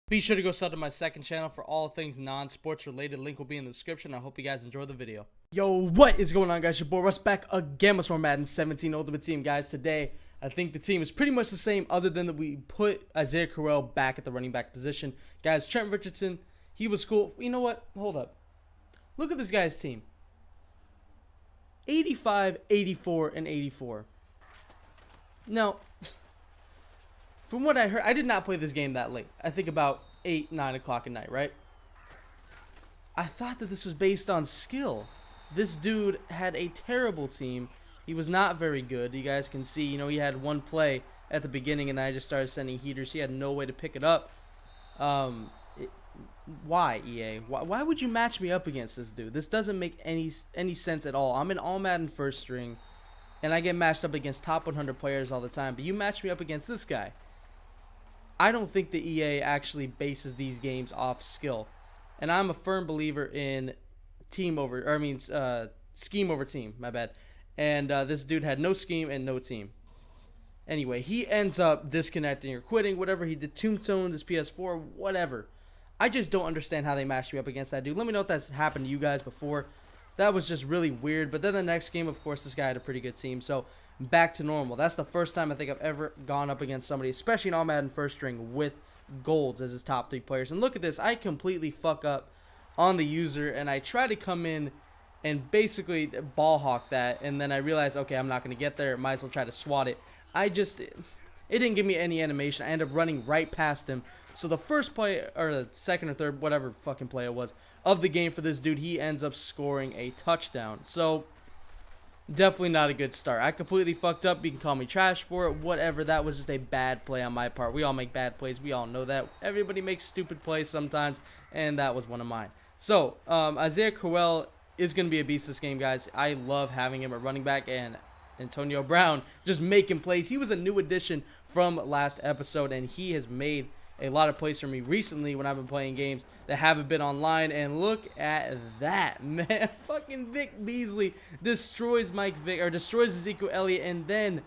Be sure to go sub to my second channel for all things non-sports related. Link will be in the description. I hope you guys enjoy the video. Yo, what is going on, guys? Your boy Russ back again with more Madden 17 Ultimate Team, guys. Today, I think the team is pretty much the same, other than that we put Isaiah Crowell back at the running back position. Guys, Trent Richardson, he was cool. You know what? Hold up. Look at this guy's team. 85, 84, and 84. Now, from what I heard, I did not play this game that late. I think about 8, 9 o'clock at night, right? I thought that this was based on skill. This dude had a terrible team. He was not very good. You guys can see, he had one play at the beginning, and then I just started sending heaters. He had no way to pick it up. Why, EA? Why would you match me up against this dude? This doesn't make any sense at all. I'm an all Madden first string, and I get matched up against top 100 players all the time. But you match me up against this guy. I don't think the EA actually bases these games off skill, and I'm a firm believer in scheme over team. My bad. And this dude had no scheme and no team. Anyway, he ends up disconnecting or quitting, whatever he did. Tombstone, his PS4, whatever. I just don't understand how they matched me up against that dude. Let me know if that's happened to you guys before. That was just really weird. But then the next game, of course, this guy had a pretty good team. So back to normal. That's the first time I think I've ever gone up against somebody, especially in all Madden first string, with golds as his top 3 players. And look at this. I completely fuck up on the user, and I try to come in and basically ball hawk that, and then I realize, okay, I'm not going to get there. Might as well try to swat it. It didn't give me any animation. I ended up running right past him. So the first play, or the second or third, whatever fucking play it was, of the game for this dude, he ends up scoring a touchdown. So definitely not a good start. I completely fucked up. You can call me trash for it, whatever. That was just a bad play on my part. We all make bad plays. We all know that. Everybody makes stupid plays sometimes, and that was one of mine. So Isaiah Crowell is going to be a beast this game, guys. I love having him at running back, and Antonio Brown just making plays. He was a new addition from last episode, and he has made a lot of plays for me recently when I've been playing games that haven't been online. And look at that, man. Fucking VIC Beasley destroys destroys Ezekiel Elliott, and then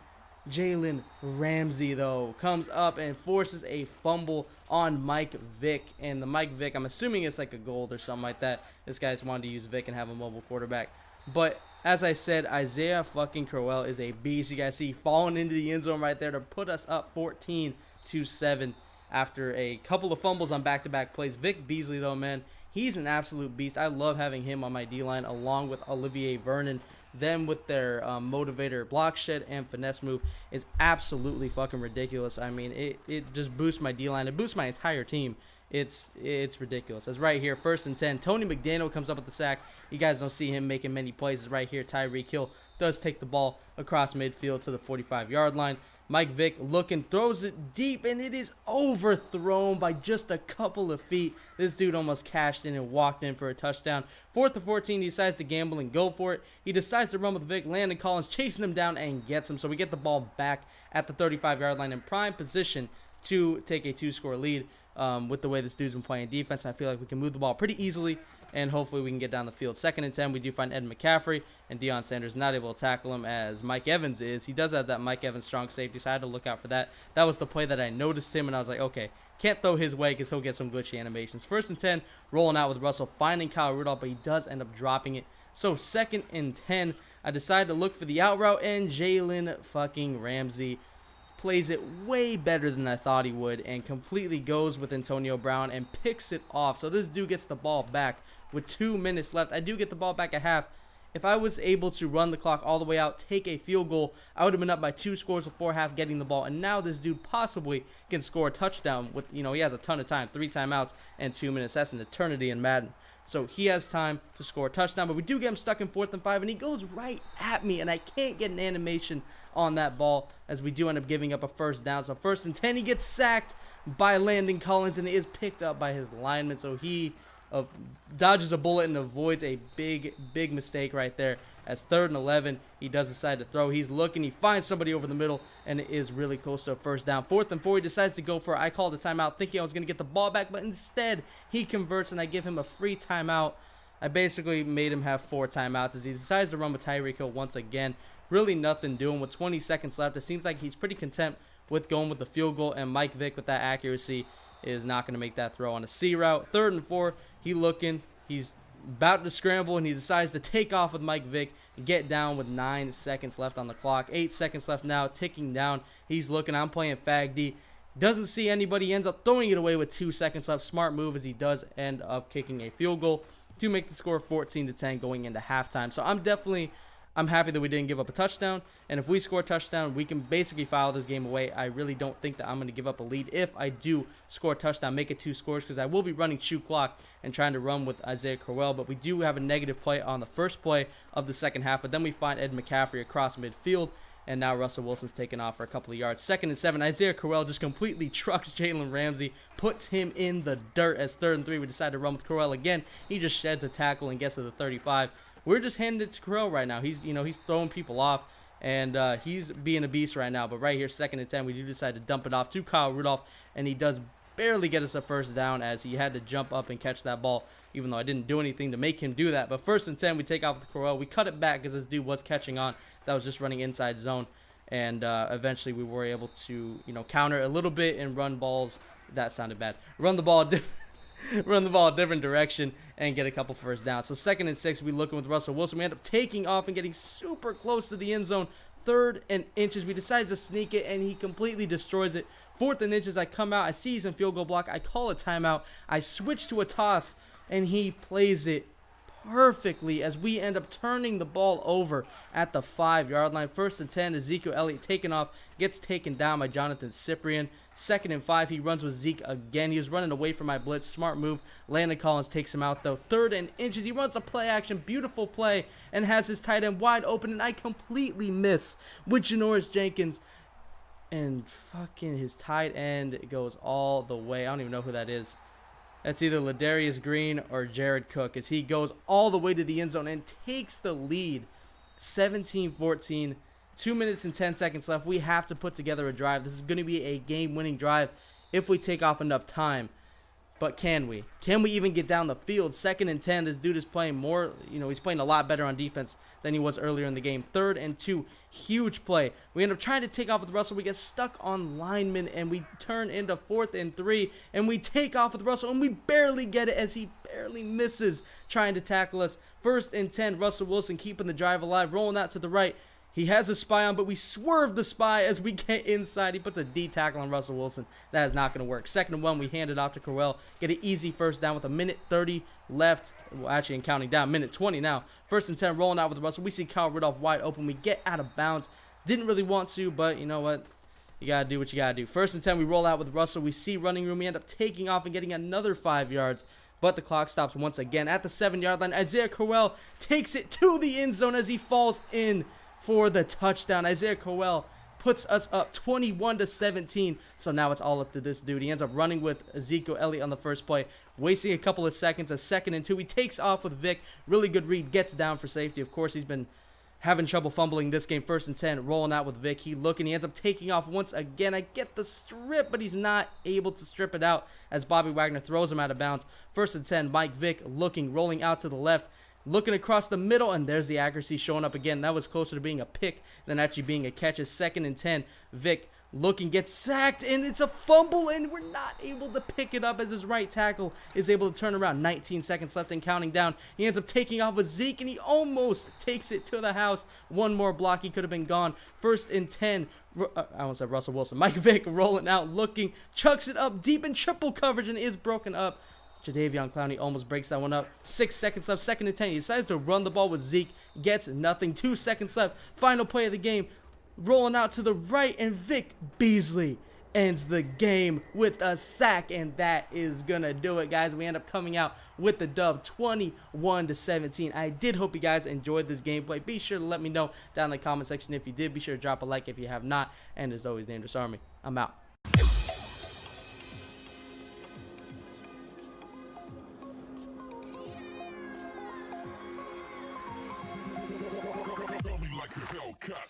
Jalen Ramsey, though, comes up and forces a fumble on Mike Vick. And the Mike Vick, I'm assuming it's like a gold or something like that. This guy's wanted to use Vick and have a mobile quarterback. But as I said, Isaiah fucking Crowell is a beast. You guys see falling into the end zone right there to put us up 14-7 after a couple of fumbles on back-to-back plays. VIC Beasley, though, man, he's an absolute beast. I love having him on my D-line along with Olivier Vernon. Them with their motivator block shed and finesse move is absolutely fucking ridiculous. I mean, it just boosts my D-line. It boosts my entire team. It's ridiculous. As right here, 1st and 10. Tony McDaniel comes up with the sack. You guys don't see him making many plays. Right here, Tyreek Hill does take the ball across midfield to the 45-yard line. Mike Vick looking, throws it deep, and it is overthrown by just a couple of feet. This dude almost cashed in and walked in for a touchdown. 4th and 14, he decides to gamble and go for it. He decides to run with Vick. Landon Collins chasing him down and gets him. So we get the ball back at the 35-yard line in prime position to take a 2-score lead. With the way this dude's been playing defense, I feel like we can move the ball pretty easily, and hopefully we can get down the field. 2nd and 10, we do find Ed McCaffrey, and Deion Sanders not able to tackle him as Mike Evans is. He does have that Mike Evans strong safety, so I had to look out for that. That was the play that I noticed him, and I was like, okay, can't throw his way because he'll get some glitchy animations. 1st and 10, rolling out with Russell, finding Kyle Rudolph, but he does end up dropping it. So 2nd and 10, I decided to look for the out route, and Jalen fucking Ramsey plays it way better than I thought he would and completely goes with Antonio Brown and picks it off. So this dude gets the ball back with 2 minutes left. I do get the ball back at half. If I was able to run the clock all the way out, take a field goal, I would have been up by 2 scores before half getting the ball. And now this dude possibly can score a touchdown with, he has a ton of time, 3 timeouts and 2 minutes. That's an eternity in Madden. So he has time to score a touchdown, but we do get him stuck in 4th and 5, and he goes right at me, and I can't get an animation on that ball as we do end up giving up a 1st down. So 1st and 10, he gets sacked by Landon Collins, and it is picked up by his lineman. So he dodges a bullet and avoids a big mistake right there. As 3rd and 11, he does decide to throw. He's looking, he finds somebody over the middle, and it is really close to a 1st down. 4th and 4, he decides to go for it. I called a timeout thinking I was going to get the ball back, but instead he converts, and I give him a free timeout. I basically made him have 4 timeouts as he decides to run with Tyreek Hill once again. Really nothing doing with 20 seconds left. It seems like he's pretty content with going with the field goal, and Mike Vick with that accuracy is not going to make that throw on a C route. 3rd and 4. He looking. He's about to scramble, and he decides to take off with Mike Vick, get down with 9 seconds left on the clock. 8 seconds left now, ticking down. He's looking. I'm playing Fag D. Doesn't see anybody. He ends up throwing it away with 2 seconds left. Smart move, as he does end up kicking a field goal to make the score 14-10 going into halftime. So I'm happy that we didn't give up a touchdown, and if we score a touchdown, we can basically file this game away. I really don't think that I'm going to give up a lead if I do score a touchdown, make it 2 scores, because I will be running shoe clock and trying to run with Isaiah Crowell, but we do have a negative play on the first play of the second half, but then we find Ed McCaffrey across midfield, and now Russell Wilson's taken off for a couple of yards. 2nd and 7, Isaiah Crowell just completely trucks Jalen Ramsey, puts him in the dirt. As 3rd and 3, we decide to run with Crowell again. He just sheds a tackle and gets to the 35. We're just handing it to Crowell right now. He's throwing people off, and he's being a beast right now. But right here, 2nd and 10, we do decide to dump it off to Kyle Rudolph, and he does barely get us a first down, as he had to jump up and catch that ball, even though I didn't do anything to make him do that. But 1st and 10, we take off with Crowell. We cut it back because this dude was catching on. That was just running inside zone, and eventually we were able to counter a little bit and run balls. That sounded bad. Run the ball a different direction and get a couple first downs. So 2nd and 6, we looking with Russell Wilson. We end up taking off and getting super close to the end zone. 3rd and inches. We decide to sneak it, and he completely destroys it. 4th and inches. I come out. I see he's in field goal block. I call a timeout. I switch to a toss, and he plays it perfectly as we end up turning the ball over at the 5-yard line. 1st and 10, Ezekiel Elliott taken off, gets taken down by Jonathan Cyprian. 2nd and 5, he runs with Zeke again. He was running away from my blitz. Smart move. Landon Collins takes him out though. 3rd and inches, he runs a play action, beautiful play, and has his tight end wide open, and I completely miss with Janoris Jenkins, and fucking his tight end goes all the way. I don't even know who that is. That's either Ladarius Green or Jared Cook, as he goes all the way to the end zone and takes the lead. 17-14, 2 minutes and 10 seconds left. We have to put together a drive. This is going to be a game-winning drive if we take off enough time. But can we? Can we even get down the field? 2nd and 10, this dude is playing more, he's playing a lot better on defense than he was earlier in the game. 3rd and 2, huge play. We end up trying to take off with Russell. We get stuck on linemen, and we turn into 4th and 3, and we take off with Russell, and we barely get it as he barely misses trying to tackle us. 1st and 10, Russell Wilson keeping the drive alive, rolling out to the right. He has a spy on, but we swerve the spy as we get inside. He puts a D tackle on Russell Wilson. That is not going to work. 2nd and 1, we hand it off to Crowell. Get an easy first down with a minute 30 left. Well, actually, in counting down, minute 20 now. 1st and 10, rolling out with Russell. We see Kyle Rudolph wide open. We get out of bounds. Didn't really want to, but you know what? You got to do what you got to do. 1st and 10, we roll out with Russell. We see running room. We end up taking off and getting another 5 yards. But the clock stops once again at the 7-yard line. Isaiah Crowell takes it to the end zone as he falls in for the touchdown. Isaiah Crowell puts us up 21-17. So now it's all up to this dude. He ends up running with Ezekiel Elliott on the first play, wasting a couple of seconds. A 2nd and 2. He takes off with Vic. Really good read. Gets down for safety. Of course, he's been having trouble fumbling this game. 1st and 10. Rolling out with Vic. He ends up taking off once again. I get the strip, but he's not able to strip it out as Bobby Wagner throws him out of bounds. 1st and 10. Mike Vick looking, rolling out to the left. Looking across the middle, and there's the accuracy showing up again. That was closer to being a pick than actually being a catch. It's 2nd and 10. Vic looking, gets sacked, and it's a fumble, and we're not able to pick it up as his right tackle is able to turn around. 19 seconds left and counting down. He ends up taking off with Zeke, and he almost takes it to the house. One more block, he could have been gone. 1st and 10. I almost said Russell Wilson. Mike Vick rolling out, looking, chucks it up deep in triple coverage, and is broken up. Jadeveon Clowney almost breaks that one up. 6 seconds left, 2nd and 10. He decides to run the ball with Zeke. Gets nothing. 2 seconds left. Final play of the game. Rolling out to the right, and VIC BEASLEY ends the game with a sack, and that is gonna do it, guys. We end up coming out with the dub, 21-17. I did hope you guys enjoyed this gameplay. Be sure to let me know down in the comment section if you did. Be sure to drop a like if you have not. And as always, Dangerous Army, I'm out. Like a Hellcat.